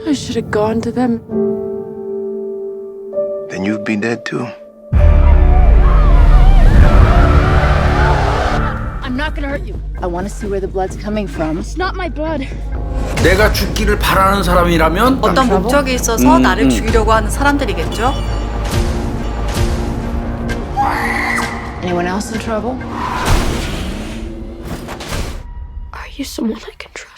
I should have gone to them. Then you'd be dead too. I'm not gonna hurt you. I want to see where the blood's coming from. It's not my blood. 내가 죽기를 바라는 사람이라면 어떤 목적이 있어서 나를 죽이려고 하는 사람들이겠죠. Anyone else in trouble? Are you someone I can trust?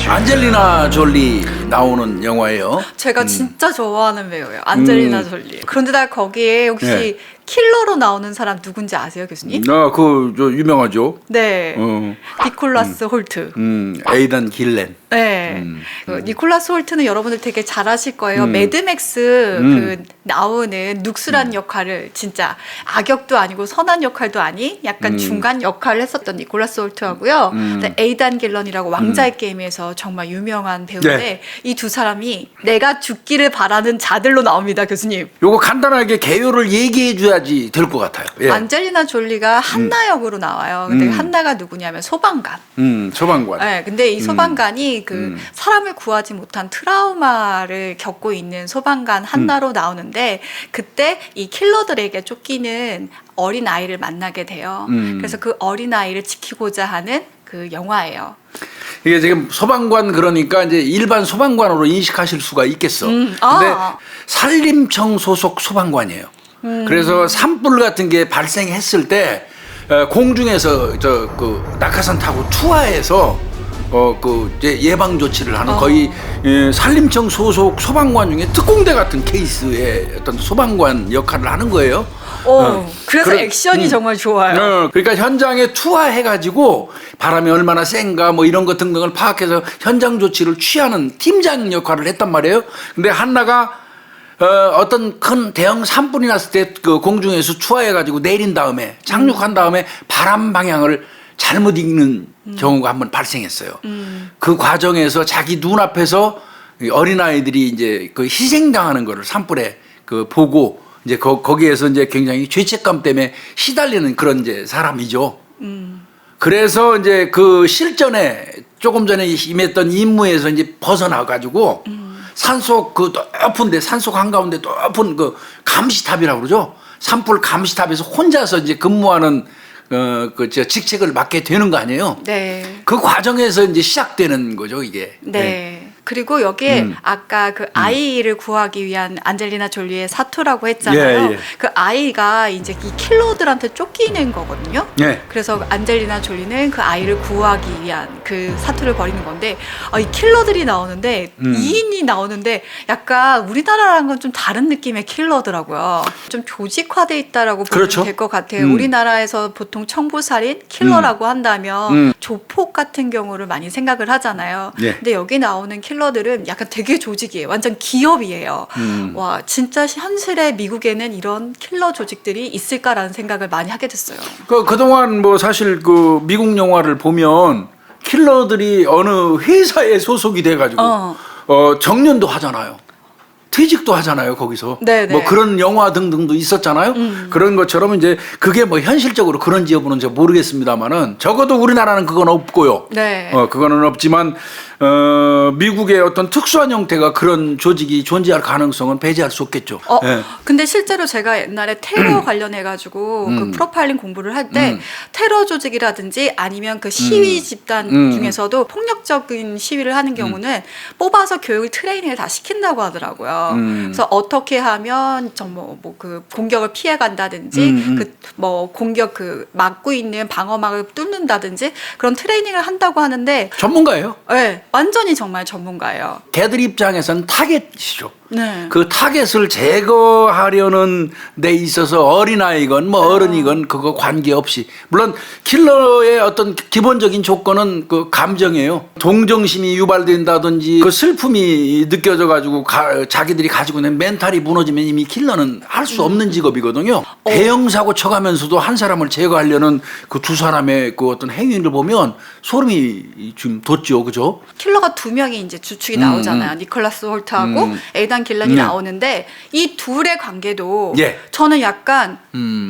안젤리나 졸리 나오는 영화예요. 제가 진짜 좋아하는 배우예요. 안젤리나 졸리. 그런데 거기에 혹시 네. 킬러로 나오는 사람 누군지 아세요, 교수님? 저 유명하죠. 네. 어. 니콜라스 홀트. 에이단 길렌. 네. 그 니콜라스 홀트는 여러분들 되게 잘 아실 거예요. 매드맥스 그 나오는 눅스란 역할을 진짜 악역도 아니고 선한 역할도 아닌 약간 중간 역할을 했었던 니콜라스 홀트하고요. 에이단 길런이라고 왕자의 게임에서 정말 유명한 배우인데 네. 이 두 사람이 내가 죽기를 바라는 자들로 나옵니다, 교수님. 요거 간단하게 개요를 얘기해 줘야지 될 것 같아요. 예. 안젤리나 졸리가 한나 역으로 나와요. 근데 한나가 누구냐면 소방관. 소방관. 네, 근데 이 소방관이 그 사람을 구하지 못한 트라우마를 겪고 있는 소방관 한나로 나오는데 그때 이 킬러들에게 쫓기는 어린 아이를 만나게 돼요. 그래서 그 어린 아이를 지키고자 하는 그 영화예요. 이게 지금 소방관 그러니까 이제 일반 소방관으로 인식하실 수가 있겠어. 근데 산림청 소속 소방관이에요. 그래서 산불 같은 게 발생했을 때 공중에서 그 낙하산 타고 투하해서 이제 예방 조치를 하는 거의 산림청 소속 소방관 중에 특공대 같은 케이스의 어떤 소방관 역할을 하는 거예요. 그래서 액션이 정말 좋아요. 그러니까 현장에 투하해가지고 바람이 얼마나 센가 뭐 이런 것 등등을 파악해서 현장 조치를 취하는 팀장 역할을 했단 말이에요. 근데 한나가 어떤 큰 대형 산불이 났을 때 그 공중에서 투하해가지고 내린 다음에 착륙한 다음에 바람 방향을 잘못 읽는 경우가 한번 발생했어요. 그 과정에서 자기 눈앞에서 어린아이들이 이제 그 희생당하는 거를 산불에 그 보고 이제 거기에서 이제 굉장히 죄책감 때문에 시달리는 그런 이제 사람이죠. 그래서 이제 그 실전에 조금 전에 임했던 임무에서 이제 벗어나가지고 산속 그 높은데 산속 한가운데 높은 그 감시탑이라고 그러죠. 산불 감시탑에서 혼자서 이제 근무하는 직책을 맡게 되는 거 아니에요? 네. 그 과정에서 이제 시작되는 거죠, 이게. 네. 그리고 여기에 아까 그 아이를 구하기 위한 안젤리나 졸리의 사투라고 했잖아요. 예. 그 아이가 이제 이 킬러들한테 쫓기는 거거든요. 예. 그래서 안젤리나 졸리는 그 아이를 구하기 위한 그 사투를 벌이는 건데 이 킬러들이 나오는데 2인이 나오는데 약간 우리나라랑 건 좀 다른 느낌의 킬러더라고요. 좀 조직화돼 있다라고 보면 그렇죠. 될 것 같아요. 우리나라에서 보통 청부살인 킬러라고 한다면 조폭 같은 경우를 많이 생각을 하잖아요. 예. 근데 여기 나오는 킬러들은 약간 되게 조직이에요. 완전 기업이에요. 와, 진짜 현실의 미국에는 이런 킬러 조직들이 있을까라는 생각을 많이 하게 됐어요. 그동안 뭐 사실 그 미국 영화를 보면 킬러들이 어느 회사에 소속이 돼가지고 정년도 하잖아요. 퇴직도 하잖아요, 거기서. 네네. 뭐 그런 영화 등등도 있었잖아요. 그런 것처럼 이제 그게 뭐 현실적으로 그런지 여부는 제가 모르겠습니다만은 적어도 우리나라는 그건 없고요. 네. 그거는 없지만 미국의 어떤 특수한 형태가 그런 조직이 존재할 가능성은 배제할 수 없겠죠. 예. 근데 실제로 제가 옛날에 테러 관련해가지고 그 프로파일링 공부를 할 때 테러 조직이라든지 아니면 그 시위 집단 중에서도 폭력적인 시위를 하는 경우는 뽑아서 교육을 트레이닝을 다 시킨다고 하더라고요. 그래서 어떻게 하면 그 공격을 피해 간다든지 그 뭐 공격 그 막고 있는 방어막을 뚫는다든지 그런 트레이닝을 한다고 하는데 전문가예요. 네, 완전히 정말 전문가예요. 걔들 입장에서는 타겟이죠. 네. 그 타겟을 제거하려는 데 있어서 어린아이건 뭐 어른이건 그거 관계없이 물론 킬러의 어떤 기본적인 조건은 그 감정이에요. 동정심이 유발된다든지 그 슬픔이 느껴져 가지고 자기들이 가지고 있는 멘탈이 무너지면 이미 킬러는 할 수 없는 직업이거든요. 대형 사고 쳐가면서도 한 사람을 제거하려는 그 두 사람의 그 어떤 행위를 보면 소름이 좀 돋죠, 그죠? 킬러가 두 명이 이제 주축이 나오잖아요. 니콜라스 홀트하고 에이단 길런이 나오는데 이 둘의 관계도 예. 저는 약간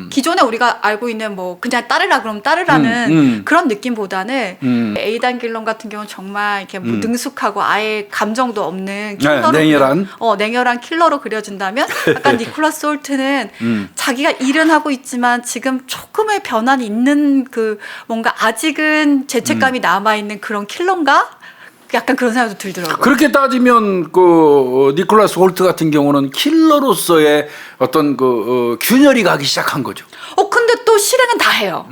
기존에 우리가 알고 있는 뭐 그냥 따르라 그러면 따르라는 그런 느낌보다는 에이단 길런 같은 경우는 정말 이렇게 뭐 능숙하고 아예 감정도 없는 킬러로 냉혈한? 냉혈한 킬러로 그려진다면 약간 니콜라스 홀트는 자기가 일은 하고 있지만 지금 조금의 변환이 있는 그 뭔가 아직은 죄책감이 남아 있는 그런 킬러인가? 약간 그런 생각도 들더라고요. 그렇게 따지면 그 니콜라스 홀트 같은 경우는 킬러로서의 어떤 그 균열이 가기 시작한 거죠. 근데 또 실행은 다 해요.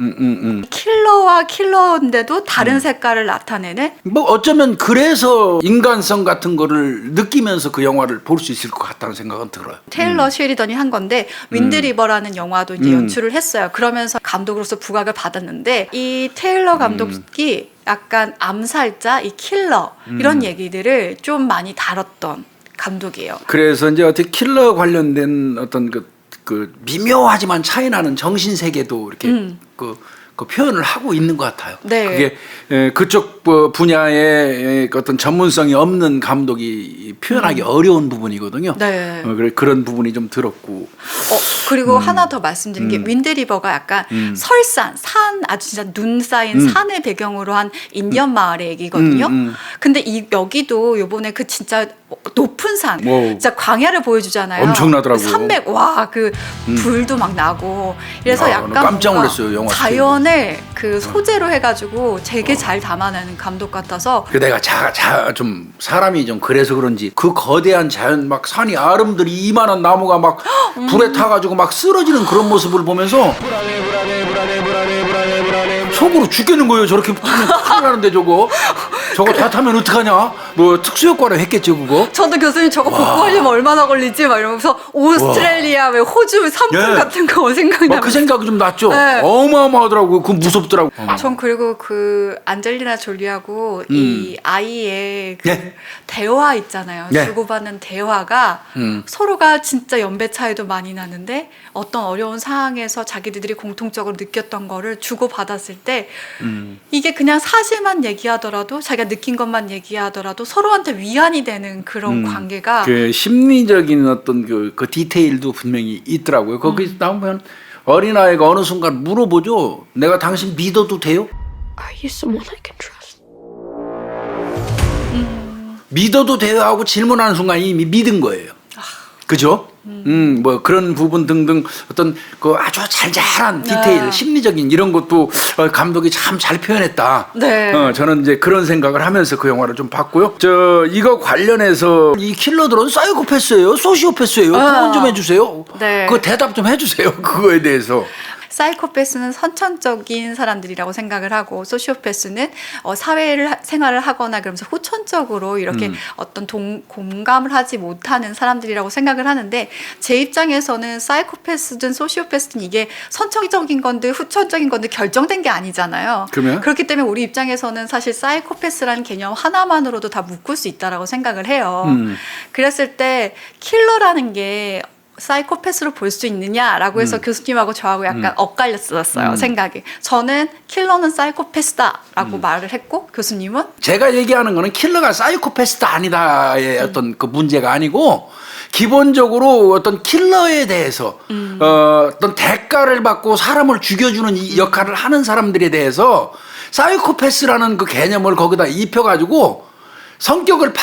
킬러와 킬러인데도 다른 색깔을 나타내는. 뭐 어쩌면 그래서 인간성 같은 거를 느끼면서 그 영화를 볼 수 있을 것 같다는 생각은 들어요. 테일러 쉐리던이 한 건데 윈드리버라는 영화도 이제 연출을 했어요. 그러면서 감독으로서 부각을 받았는데 이 테일러 감독이 약간 암살자, 이 킬러 이런 얘기들을 좀 많이 다뤘던 감독이에요. 그래서 이제 어떻게 킬러 관련된 어떤 그 미묘하지만 차이나는 정신 세계도 이렇게 그 표현을 하고 있는 것 같아요. 네. 그게 그쪽 분야의 어떤 전문성이 없는 감독이 표현하기 어려운 부분이거든요. 네. 그런 부분이 좀 들었고. 그리고 하나 더 말씀드린 게 윈드리버가 약간 설산, 산 아주 진짜 눈 쌓인 산을 배경으로 한 인디언 마을의 얘기거든요. 근데 여기도 요번에 그 진짜 높은 산, 진짜 광야를 보여주잖아요. 엄청나더라고요. 산맥, 그 불도 막 나고. 그래서 약간 깜짝 놀랐어요, 영화 자연을 그 소재로 해가지고 되게 잘 담아내는 감독 같아서. 내가 좀 사람이 좀 그래서 그런지 그 거대한 자연 막 산이 아름들이 이만한 나무가 막 불에 타가지고 막 쓰러지는 그런 모습을 보면서 속으로 죽겠는 거예요. 저렇게 타면 큰일 나는데 저거 다 타면 어떡하냐? 뭐 특수효과를 했겠죠 그거? 저도 교수님 저거 복구하려면 얼마나 걸리지? 막 이러면서 오스트레일리아, 왜 호주 산불 같은 거 생각나면 그 생각이 좀 났죠. 네. 어마어마하더라고요. 그 무섭더라고. 전 그리고 그 안젤리나 졸리하고 이 아이의 그 대화 있잖아요. 네. 주고받는 대화가 서로가 진짜 연배 차이도 많이 나는데 어떤 어려운 상황에서 자기들이 공통적으로 느꼈던 거를 주고받았을 때 이게 그냥 사실만 얘기하더라도 자기가 느낀 것만 얘기하더라도 서로한테 위안이 되는 그런 관계가 그 심리적인 어떤 그 디테일도 분명히 있더라고요. 거기 나오면 어린아이가 어느 순간 물어보죠. 내가 당신 믿어도 돼요? Are you someone I can trust? 믿어도 돼요 하고 질문하는 순간 이미 믿은 거예요. 그죠? 뭐 그런 부분 등등 어떤 그 아주 잘잘한 디테일, 심리적인 이런 것도 감독이 참 잘 표현했다. 네. 저는 이제 그런 생각을 하면서 그 영화를 좀 봤고요. 이거 관련해서 이 킬러들은 사이코패스예요, 소시오패스예요. 그건 좀 해주세요. 네. 그 대답 좀 해주세요. 그거에 대해서. 사이코패스는 선천적인 사람들이라고 생각을 하고 소시오패스는 생활을 하거나 그러면서 후천적으로 이렇게 어떤 공감을 하지 못하는 사람들이라고 생각을 하는데 제 입장에서는 사이코패스든 소시오패스든 이게 선천적인 건데 후천적인 건데 결정된 게 아니잖아요. 그러면? 그렇기 때문에 우리 입장에서는 사실 사이코패스라는 개념 하나만으로도 다 묶을 수 있다라고 생각을 해요. 그랬을 때 킬러라는 게 사이코패스로 볼 수 있느냐라고 해서 교수님하고 저하고 약간 엇갈렸었어요. 생각이. 저는 킬러는 사이코패스다라고 말을 했고 교수님은 제가 얘기하는 거는 킬러가 사이코패스다 아니다의 어떤 그 문제가 아니고 기본적으로 어떤 킬러에 대해서 어떤 대가를 받고 사람을 죽여주는 이 역할을 하는 사람들에 대해서 사이코패스라는 그 개념을 거기다 입혀가지고 성격을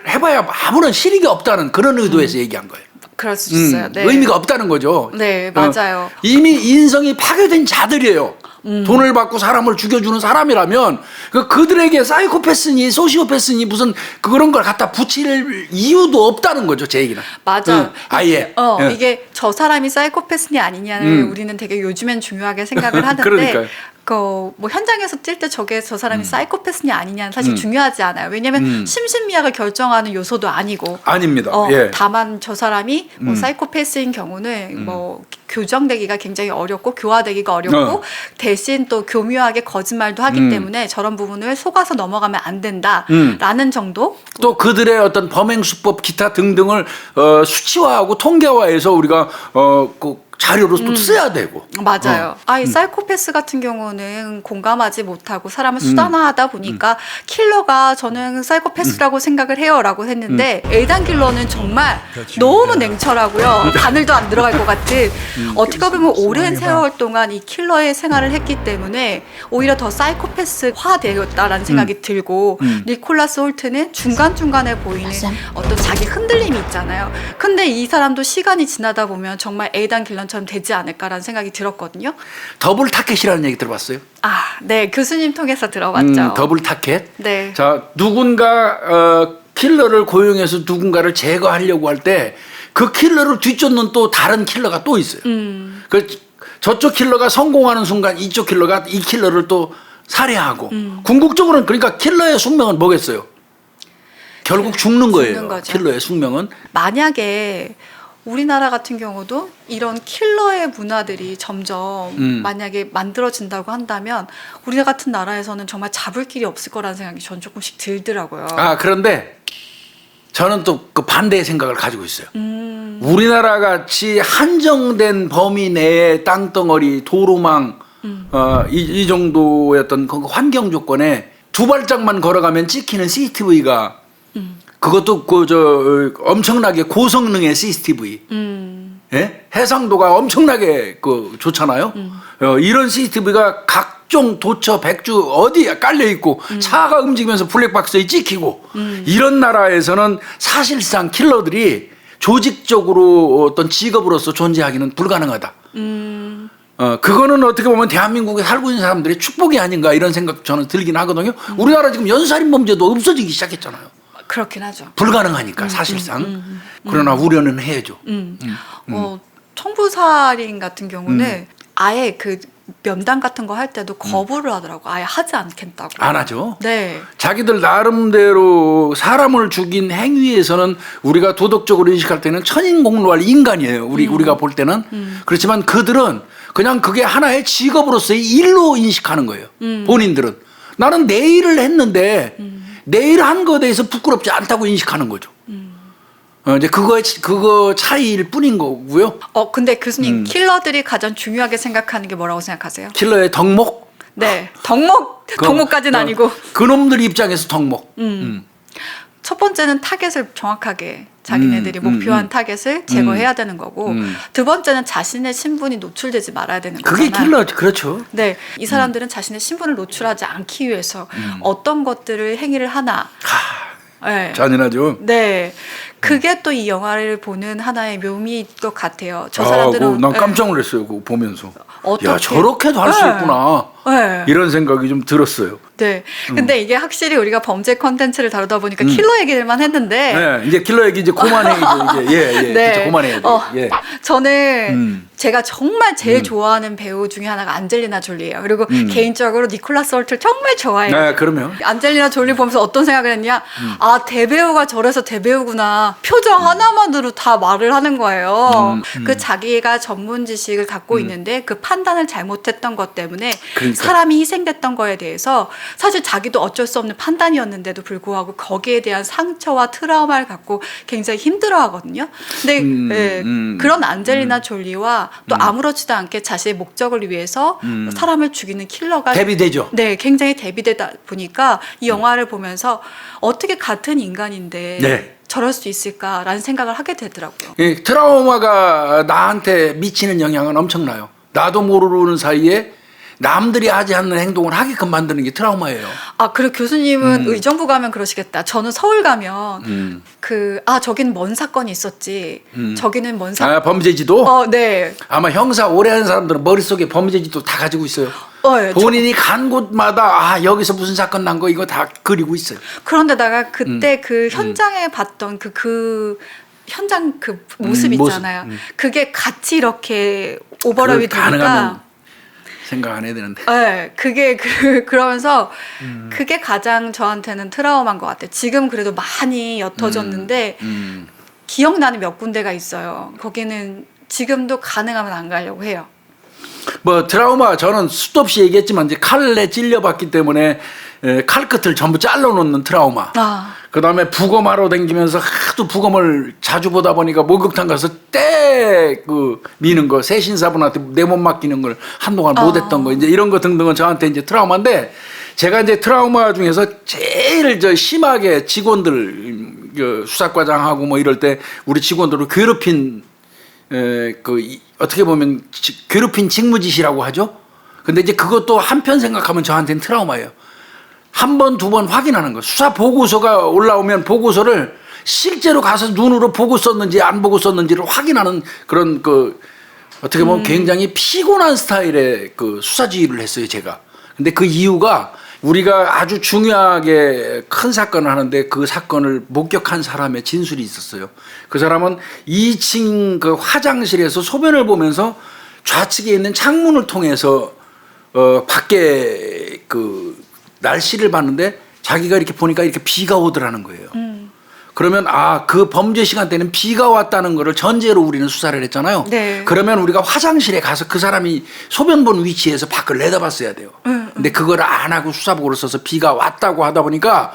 해봐야 아무런 실익이 없다는 그런 의도에서 얘기한 거예요. 그럴 수 있어요. 네. 의미가 없다는 거죠. 네, 맞아요. 이미 인성이 파괴된 자들이에요. 돈을 받고 사람을 죽여주는 사람이라면 그들에게 사이코패스니 소시오패스니 무슨 그런 걸 갖다 붙일 이유도 없다는 거죠. 제 얘기는. 맞아요. 아예. 이게 저 사람이 사이코패스니 아니냐를 우리는 되게 요즘엔 중요하게 생각을 하는데 그러니까요. 뭐 현장에서 뛸 때 저게 저 사람이 사이코패스냐 아니냐는 사실 중요하지 않아요. 왜냐하면 심신미약을 결정하는 요소도 아니고. 아닙니다. 다만 저 사람이 뭐 사이코패스인 경우는 뭐 교정되기가 굉장히 어렵고 교화되기가 어렵고 대신 또 교묘하게 거짓말도 하기 때문에 저런 부분을 속아서 넘어가면 안 된다라는 정도. 또 그들의 어떤 범행 수법 기타 등등을 수치화하고 통계화해서 우리가 그 자료로 또 써야 되고. 맞아요. 이 사이코패스 같은 경우는 공감하지 못하고 사람을 수단화하다 보니까 킬러가 저는 사이코패스라고 생각을 해요라고 했는데 에이단 킬러는 정말 너무 냉철하고요. 바늘도 안 들어갈 것 같은 어떻게 보면 오랜 세월 동안 이 킬러의 생활을 했기 때문에 오히려 더 사이코패스화 되었다라는 생각이 들고 니콜라스 홀트는 중간중간에 보이는 어떤 자기 흔들림이 있잖아요. 근데 이 사람도 시간이 지나다 보면 정말 에이단 킬러처럼 되지 않을까라는 생각이 들었거든요. 더블 타켓이라는 얘기 들어봤어요? 네. 교수님 통해서 들어봤죠. 더블 타켓. 네. 자, 누군가 킬러를 고용해서 누군가를 제거하려고 할 때 그 킬러를 뒤쫓는 또 다른 킬러가 또 있어요. 저쪽 킬러가 성공하는 순간 이쪽 킬러가 이 킬러를 또 살해하고 궁극적으로는 그러니까 킬러의 숙명은 뭐겠어요? 결국 죽는 거예요. 거죠. 킬러의 숙명은. 만약에 우리나라 같은 경우도 이런 킬러의 문화들이 점점 만약에 만들어진다고 한다면 우리나라 같은 나라에서는 정말 잡을 길이 없을 거라는 생각이 전 조금씩 들더라고요. 그런데 저는 또 그 반대의 생각을 가지고 있어요. 우리나라 같이 한정된 범위 내의 땅덩어리, 도로망, 이 정도의 어떤 그 환경 조건에 두 발짝만 걸어가면 찍히는 CCTV가 그것도 엄청나게 고성능의 CCTV. 예? 해상도가 엄청나게 좋잖아요. 이런 CCTV가 각종 도처 백주 어디에 깔려 있고 차가 움직이면서 블랙박스에 찍히고 이런 나라에서는 사실상 킬러들이 조직적으로 어떤 직업으로서 존재하기는 불가능하다. 그거는 어떻게 보면 대한민국에 살고 있는 사람들의 축복이 아닌가 이런 생각 저는 들긴 하거든요. 우리나라 지금 연쇄살인 범죄도 없어지기 시작했잖아요. 그렇긴 하죠. 불가능하니까 사실상. 그러나 우려는 해야죠. 청부살인 같은 경우는 아예 그 면담 같은 거 할 때도 거부를 하더라고. 아예 하지 않겠다고. 안 하죠. 네. 자기들 나름대로 사람을 죽인 행위에서는 우리가 도덕적으로 인식할 때는 천인공노할 인간이에요. 우리가 볼 때는. 그렇지만 그들은 그냥 그게 하나의 직업으로서의 일로 인식하는 거예요. 본인들은. 나는 내 일을 했는데 내 일 한 거에 대해서 부끄럽지 않다고 인식하는 거죠. 이제 그거 차이일 뿐인 거고요. 근데 교수님, 킬러들이 가장 중요하게 생각하는 게 뭐라고 생각하세요? 킬러의 덕목? 네. 덕목까지는 아니고. 그놈들 입장에서 덕목. 첫 번째는 타겟을 정확하게 자기네들이 목표한 타겟을 제거해야 되는 거고 두 번째는 자신의 신분이 노출되지 말아야 되는 거잖아요. 그게 킬러, 그렇죠. 네, 이 사람들은 자신의 신분을 노출하지 않기 위해서 어떤 것들을 행위를 하나. 네. 잔인하죠. 네, 그게 또 이 영화를 보는 하나의 묘미일 것 같아요. 저 사람들은 난 깜짝 놀랐어요. 그거 보면서. 어떻게? 야, 저렇게도 할 수 있구나. 네. 이런 생각이 좀 들었어요. 네. 근데 이게 확실히 우리가 범죄 컨텐츠를 다루다 보니까 킬러 얘기들만 했는데. 네, 이제 킬러 얘기 이제 그만해야죠. 이제 네. 진짜 그만해야죠. 예. 저는 제가 정말 제일 좋아하는 배우 중에 하나가 안젤리나 졸리예요. 그리고 개인적으로 니콜라스 홀트를 정말 좋아해요. 네, 그러면. 안젤리나 졸리 보면서 어떤 생각을 했냐? 대배우가 저래서 대배우구나. 표정 하나만으로 다 말을 하는 거예요. 그 자기가 전문 지식을 갖고 있는데 그 판단을 잘못했던 것 때문에 그러니까. 사람이 희생됐던 거에 대해서 사실 자기도 어쩔 수 없는 판단이었는데도 불구하고 거기에 대한 상처와 트라우마를 갖고 굉장히 힘들어하거든요. 근데 그런 안젤리나 졸리와 또 아무렇지도 않게 자신의 목적을 위해서 사람을 죽이는 킬러가 대비되죠. 네, 굉장히 대비되다 보니까 이 영화를 보면서 어떻게 같은 인간인데 네. 저럴 수 있을까라는 생각을 하게 되더라고요. 이 트라우마가 나한테 미치는 영향은 엄청나요. 나도 모르는 사이에 남들이 하지 않는 행동을 하게끔 만드는 게 트라우마예요. 그리고 교수님은 의정부 가면 그러시겠다. 저는 서울 가면 저긴 뭔 사건이 있었지. 저기는 뭔 사건. 범죄지도? 네. 아마 형사 오래 하는 사람들은 머릿속에 범죄지도 다 가지고 있어요. 네, 본인이 간 곳마다 여기서 무슨 사건 난 거 이거 다 그리고 있어요. 그런데다가 그때 그 현장에 봤던 현장 그 모습 있잖아요. 그게 같이 이렇게 오버랩이 되니까 생각 안 해야 되는데. 네, 그게 그러면서 그게 가장 저한테는 트라우마인 것 같아요. 지금 그래도 많이 옅어졌는데 기억나는 몇 군데가 있어요. 거기는 지금도 가능하면 안 가려고 해요. 뭐 트라우마 저는 수도 없이 얘기했지만 이제 칼에 찔려봤기 때문에 칼 끝을 전부 잘라놓는 트라우마. 아. 그다음에 부검하러 다니면서 하도 부검을 자주 보다 보니까 목욕탕 가서 미는 거 세신사분한테 내 몸 맡기는 걸 한동안 못했던 거 이제 이런 거 등등은 저한테 이제 트라우마인데 제가 이제 트라우마 중에서 제일 심하게 직원들 수사과장하고 뭐 이럴 때 우리 직원들을 괴롭힌 어떻게 보면 괴롭힌 직무지시라고 하죠. 근데 이제 그것도 한편 생각하면 저한테는 트라우마예요. 한 번, 두 번 확인하는 거. 수사 보고서가 올라오면 보고서를 실제로 가서 눈으로 보고 썼는지 안 보고 썼는지를 확인하는 그런 어떻게 보면 굉장히 피곤한 스타일의 수사지휘를 했어요, 제가. 근데 그 이유가 우리가 아주 중요하게 큰 사건을 하는데 그 사건을 목격한 사람의 진술이 있었어요. 그 사람은 2층 화장실에서 소변을 보면서 좌측에 있는 창문을 통해서 밖에 날씨를 봤는데 자기가 이렇게 보니까 이렇게 비가 오더라는 거예요. 그러면 그 범죄 시간대는 비가 왔다는 거를 전제로 우리는 수사를 했잖아요. 네. 그러면 우리가 화장실에 가서 그 사람이 소변 본 위치에서 밖을 내다봤어야 돼요. 근데 그걸 안 하고 수사보고를 써서 비가 왔다고 하다 보니까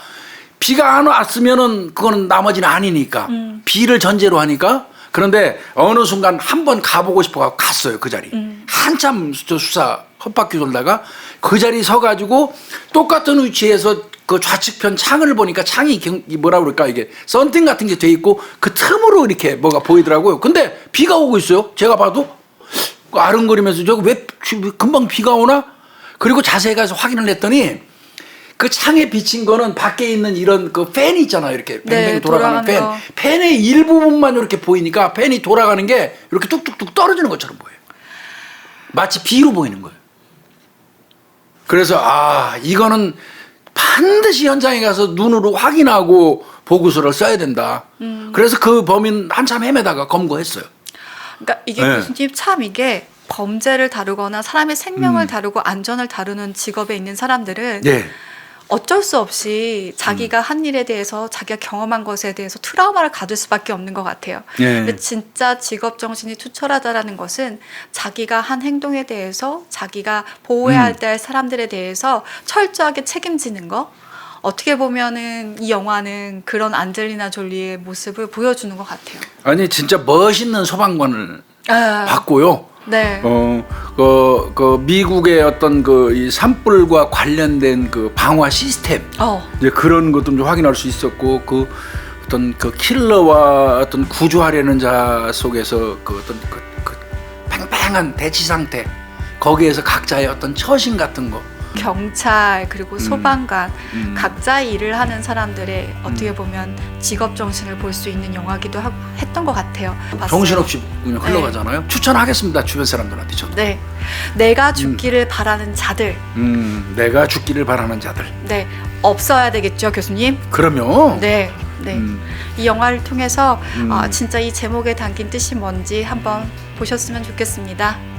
비가 안 왔으면은 그거는 나머지는 아니니까 비를 전제로 하니까 그런데 어느 순간 한번 가보고 싶어서 갔어요. 그 자리. 한참 수사 헛바퀴 돌다가 그 자리 서가지고 똑같은 위치에서 그 좌측편 창을 보니까 창이 뭐라 그럴까 이게 썬팅 같은 게 돼 있고 그 틈으로 이렇게 뭐가 보이더라고요. 근데 비가 오고 있어요. 제가 봐도 아른거리면서 저거 왜 금방 비가 오나? 그리고 자세히 가서 확인을 했더니 그 창에 비친 거는 밖에 있는 이런 팬이 있잖아요. 이렇게 뱅뱅 돌아가는 팬. 팬의 일부분만 이렇게 보이니까 팬이 돌아가는 게 이렇게 뚝뚝뚝 떨어지는 것처럼 보여요. 마치 비로 보이는 거예요. 그래서 이거는 반드시 현장에 가서 눈으로 확인하고 보고서를 써야 된다. 그래서 그 범인 한참 헤매다가 검거했어요. 그러니까 이게 교수님 참 이게 범죄를 다루거나 사람의 생명을 다루고 안전을 다루는 직업에 있는 사람들은 어쩔 수 없이 자기가 한 일에 대해서 자기가 경험한 것에 대해서 트라우마를 가질 수밖에 없는 것 같아요. 근데 진짜 직업 정신이 투철하다라는 것은 자기가 한 행동에 대해서 자기가 보호해야 될 사람들에 대해서 철저하게 책임지는 거. 어떻게 보면은 이 영화는 그런 안젤리나 졸리의 모습을 보여주는 것 같아요. 아니 진짜 멋있는 소방관을 봤고요. 네. 미국의 어떤 이 산불과 관련된 방화 시스템 이제 그런 것도 좀 확인할 수 있었고 어떤 킬러와 어떤 구조하려는 자 속에서 어떤 팽팽한 대치 상태 거기에서 각자의 어떤 처신 같은 거. 경찰 그리고 소방관 각자의 일을 하는 사람들의 어떻게 보면 직업 정신을 볼 수 있는 영화기도 했던 것 같아요. 봤어요. 정신없이 그냥 흘러가잖아요. 추천하겠습니다. 주변 사람들한테 저도. 네, 내가 죽기를 바라는 자들. 내가 죽기를 바라는 자들. 네, 없어야 되겠죠, 교수님. 그럼요. 네. 이 영화를 통해서 진짜 이 제목에 담긴 뜻이 뭔지 한번 보셨으면 좋겠습니다.